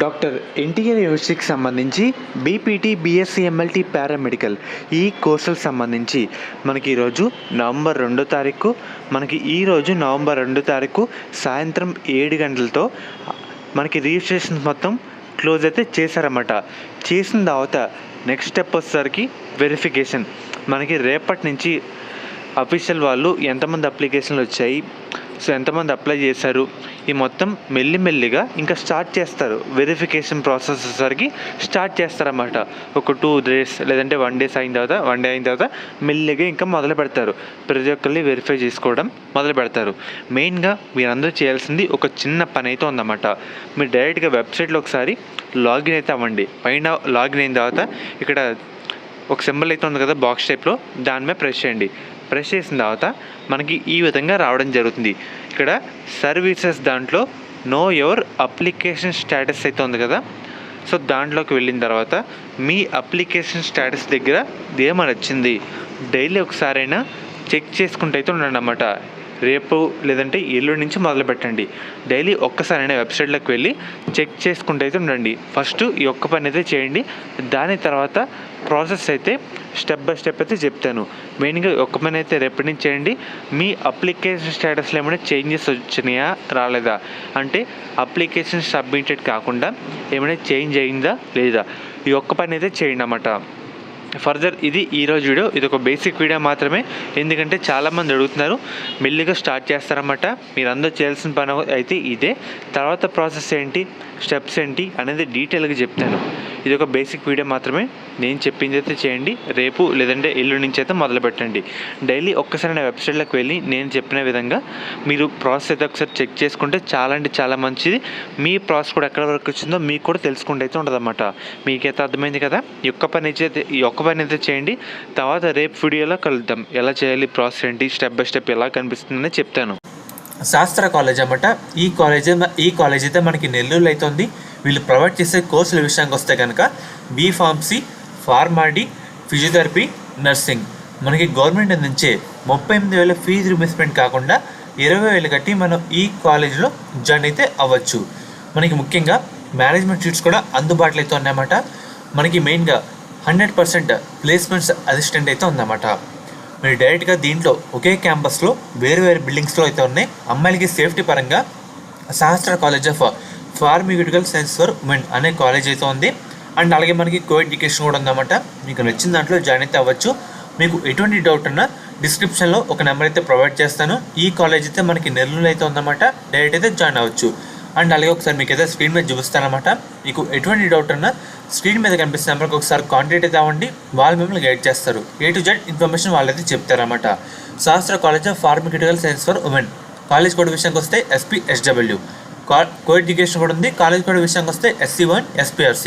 Doctor NTR యూనివర్సిటీకి సంబంధించి BPT, BSc, MLT, paramedical ఈ కోర్సులకు సంబంధించి మనకి ఈరోజు నవంబర్ 2వ తారీఖు నవంబర్ 2వ తారీఖు సాయంత్రం 7 గంటలతో మనకి రిజిస్ట్రేషన్ మొత్తం క్లోజ్ అయితే చేశారన్నమాట. చేసిన తర్వాత నెక్స్ట్ స్టెప్ వచ్చేసరికి వెరిఫికేషన్. మనకి రేపటి నుంచి అఫీషియల్ వాళ్ళు ఎంతమంది అప్లికేషన్లు వచ్చాయి, సో ఎంతమంది అప్లై చేశారు, ఈ మొత్తం మెల్లిమెల్లిగా ఇంకా స్టార్ట్ చేస్తారు. వెరిఫికేషన్ ప్రాసెస్ వచ్చేసరికి స్టార్ట్ చేస్తారన్నమాట. ఒక 2 days లేదంటే 1 day అయిన తర్వాత మెల్లిగా ఇంకా మొదలు పెడతారు. ప్రతి ఒక్కరిని వెరిఫై చేసుకోవడం మొదలు పెడతారు. మెయిన్గా మీరందరూ చేయాల్సింది ఒక చిన్న పని అయితే ఉందన్నమాట. మీరు డైరెక్ట్గా వెబ్సైట్లో ఒకసారి లాగిన్ అయితే అవ్వండి. పైన లాగిన్ అయిన తర్వాత ఇక్కడ ఒక సింబల్ అయితే ఉంది కదా బాక్స్ టైప్లో, దాని మీద ప్రెస్ చేయండి. ప్రెస్ చేసిన తర్వాత మనకి ఈ విధంగా రావడం జరుగుతుంది. ఇక్కడ సర్వీసెస్ దాంట్లో నో యువర్ అప్లికేషన్ స్టేటస్ అయితే ఉంది కదా, సో దాంట్లోకి వెళ్ళిన తర్వాత మీ అప్లికేషన్ స్టేటస్ దగ్గర ఏమని వచ్చింది డైలీ ఒకసారైనా చెక్ చేసుకుంటూ అయితే ఉండండి అన్నమాట. రేపు లేదంటే ఎల్లుండి నుంచి మొదలు పెట్టండి. డైలీ ఒక్కసారైనా వెబ్సైట్లోకి వెళ్ళి చెక్ చేసుకుంటూ అయితే ఉండండి. ఫస్ట్ ఈ ఒక్క పని అయితే చేయండి. దాని తర్వాత ప్రాసెస్ అయితే స్టెప్ బై స్టెప్ అయితే చెప్తాను. మెయిన్గా ఒక్క పని అయితే రేపటి నుంచి చేయండి. మీ అప్లికేషన్ స్టేటస్లో ఏమైనా చేంజెస్ వచ్చినాయా రాలేదా, అంటే అప్లికేషన్ సబ్మిటెడ్ కాకుండా ఏమైనా చేంజ్ అయిందా లేదా, ఈ ఒక్క పని అయితే చేయండి అన్నమాట. ఫర్దర్ ఇది ఈరోజు వీడియో, ఇది ఒక బేసిక్ వీడియో మాత్రమే. ఎందుకంటే చాలామంది అడుగుతున్నారు, మెల్లిగా స్టార్ట్ చేస్తారన్నమాట. మీరు అందరూ చేయాల్సిన పని అయితే ఇదే. తర్వాత ప్రాసెస్ ఏంటి, స్టెప్స్ ఏంటి అనేది డీటెయిల్గా చెప్తాను. ఇది ఒక బేసిక్ వీడియో మాత్రమే. నేను చెప్పింది అయితే చేయండి. రేపు లేదంటే ఎల్లుండి నుంచి అయితే మొదలు పెట్టండి. డైలీ ఒక్కసారి నా వెబ్సైట్లోకి వెళ్ళి నేను చెప్పిన విధంగా మీరు ప్రాసెస్ అయితే ఒకసారి చెక్ చేసుకుంటే చాలా అంటే చాలా మంచిది. మీ ప్రాసెస్ కూడా ఎక్కడ వరకు వచ్చిందో మీకు కూడా తెలుసుకుంటే అయితే ఉంటుందన్నమాట. మీకైతే అర్థమైంది కదా. ఈ ఒక్క పని అయితే చేయండి. తర్వాత రేపు వీడియోలో కలుద్దాం. ఎలా చేయాలి, ప్రాసెస్ ఏంటి, స్టెప్ బై స్టెప్ ఎలా కనిపిస్తుందని చెప్తాను. శాస్త్ర కాలేజ్ అన్నమాట. ఈ కాలేజ్ అయితే మనకి నెల్లూరులో అయితే ఉంది. వీళ్ళు ప్రొవైడ్ చేసే కోర్సుల విషయానికి వస్తే కనుక బీఫార్మసీ, ఫార్మాడీ, ఫిజియోథెరపీ, నర్సింగ్. మనకి గవర్నమెంట్ అందించే 38,000 ఫీజు రిమర్స్మెంట్ కాకుండా 20,000 కట్టి మనం ఈ కాలేజీలో జాయిన్ అయితే అవ్వచ్చు. మనకి ముఖ్యంగా మేనేజ్మెంట్ సీట్స్ కూడా అందుబాటులో అయితే ఉన్నాయన్నమాట. మనకి మెయిన్గా 100% ప్లేస్మెంట్స్ అసిస్టెంట్ అయితే ఉందన్నమాట. మీరు డైరెక్ట్గా దీంట్లో ఒకే క్యాంపస్లో వేరు బిల్డింగ్స్లో అయితే ఉన్నాయి. అమ్మాయిలకి సేఫ్టీ పరంగా శాస్త్ర college of pharmaceutical science for women అనే కాలేజ్ అయితే ఉంది. అండ్ అలాగే మనకి కో ఎడ్యుకేషన్ కూడా ఉందన్నమాట. మీకు నచ్చిన దాంట్లో జాయిన్ అయితే అవ్వచ్చు. మీకు ఎటువంటి డౌట్ ఉన్నా డిస్క్రిప్షన్లో ఒక నెంబర్ అయితే ప్రొవైడ్ చేస్తాను. ఈ కాలేజ్ అయితే మనకి నెల్లూరులో అయితే ఉందన్నమాట. డైరెక్ట్ అయితే జాయిన్ అవ్వచ్చు. అండ్ అలాగే ఒకసారి మీకు అయితే స్క్రీన్ మీద చూపిస్తానమాట. మీకు ఎటువంటి డౌట్ ఉన్నా స్క్రీన్ మీద కనిపిస్తున్న నెంబర్కి ఒకసారి కాంటాక్ట్ అయితే అవ్వండి. వాళ్ళు మిమ్మల్ని గైడ్ చేస్తారు. A to Z ఇన్ఫర్మేషన్ వాళ్ళైతే చెప్తారన్నమాట. శాస్త్ర college of pharmaceutical science for women. College code విషయానికి వస్తే SPSW. కో ఎడ్యుకేషన్ కూడా ఉంది. కాలేజ్ కోడ్ విషయానికి వస్తే SC1 SPRC.